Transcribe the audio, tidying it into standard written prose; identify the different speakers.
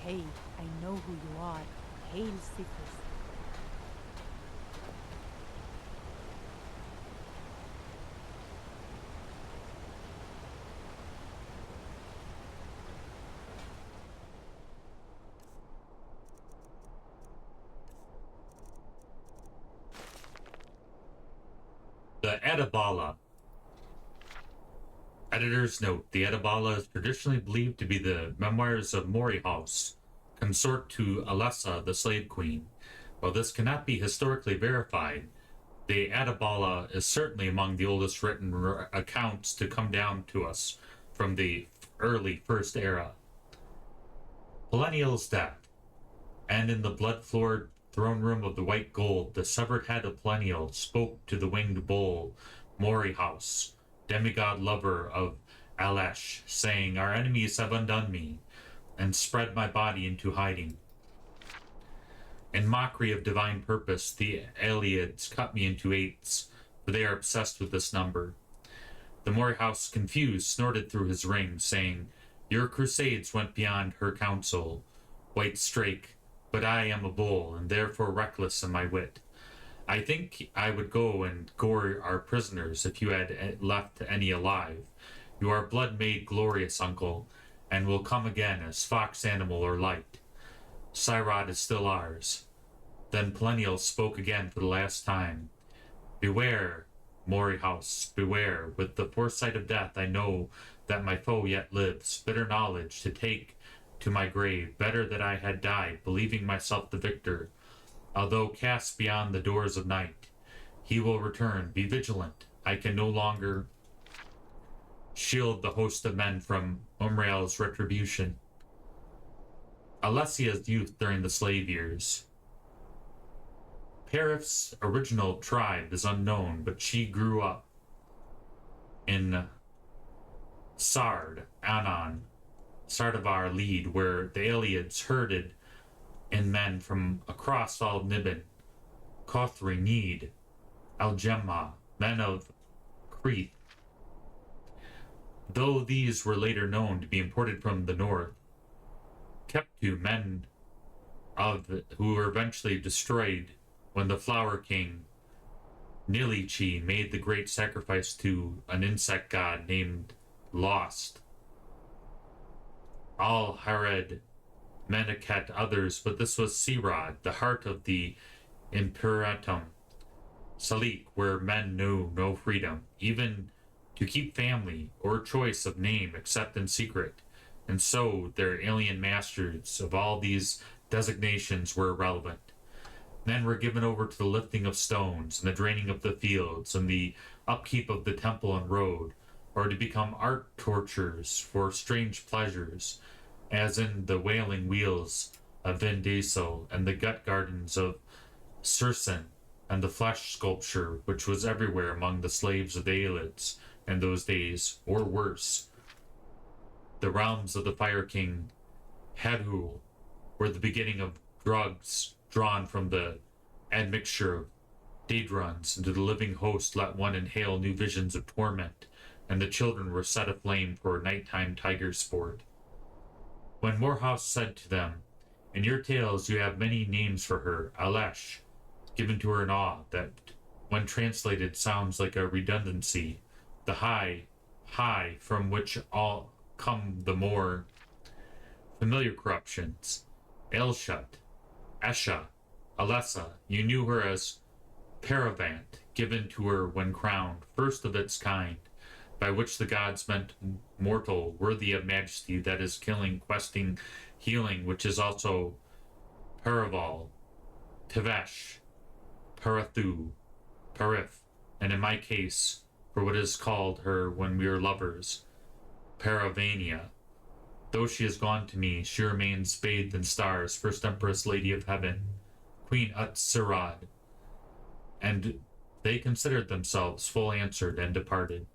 Speaker 1: Hey, I know who you are. Hail Sithis.
Speaker 2: The Adabal-a. Editor's note: The Adabal-a is traditionally believed to be the memoirs of Mori House, consort to Alessa, the slave queen. While this cannot be historically verified, the Adabal-a is certainly among the oldest written accounts to come down to us from the early First Era. Pelennial's death, and in the blood-floored throne room of the white gold, the severed head of Pelennial spoke to the winged bull, Mori House, demigod lover of Alesh, saying, "Our enemies have undone me, and spread my body into hiding. In mockery of divine purpose, the Aliads cut me into eighths, for they are obsessed with this number." The Mori House, confused, snorted through his ring, saying, "Your crusades went beyond her counsel, white strake, but I am a bull, and therefore reckless in my wit. I think I would go and gore our prisoners if you had left any alive. You are blood made glorious, uncle, and will come again as fox animal or light. Cyrod is still ours." Then Pelennial spoke again for the last time. "Beware, Mori House, beware. With the foresight of death I know that my foe yet lives. Bitter knowledge to take to my grave. Better that I had died, believing myself the victor. Although cast beyond the doors of night, he will return. Be vigilant. I can no longer shield the host of men from Umrael's retribution." Alessia's youth during the slave years. Perif's original tribe is unknown, but she grew up in Sard, Anon, Sardavar Lead, where the Aliads herded in men from across all Niben, Kothri, Need, Algemma, men of Crete. Though these were later known to be imported from the north, Keptu, men of who were eventually destroyed when the Flower King Nilichi made the great sacrifice to an insect god named Lost. Al Hared, Meneket, others, but this was Sirad, the heart of the Imperatum, Salik, where men knew no freedom, even to keep family or choice of name except in secret, and so their alien masters of all these designations were irrelevant. Men were given over to the lifting of stones, and the draining of the fields, and the upkeep of the temple and road, or to become art torturers for strange pleasures, as in the wailing wheels of Vendaso, and the gut gardens of Circin, and the flesh sculpture which was everywhere among the slaves of the Aelids in those days, or worse. The realms of the Fire King Hadhul were the beginning of drugs drawn from the admixture of Daedrons, and to the living host let one inhale new visions of torment, and the children were set aflame for nighttime tiger sport. When Morehouse said to them, "In your tales you have many names for her, Alesh," given to her in awe that, when translated, sounds like a redundancy, the high, from which all come the more familiar corruptions, Elshut, Esha, Alessa. You knew her as Paravant, given to her when crowned, first of its kind, by which the gods meant mortal, worthy of majesty, that is killing, questing, healing, which is also Paraval, Tevesh, Parathu, Parif, and in my case, for what is called her when we are lovers, Paravania. Though she has gone to me, she remains bathed in stars, first Empress Lady of Heaven, Queen Utsirad. And they considered themselves full answered and departed.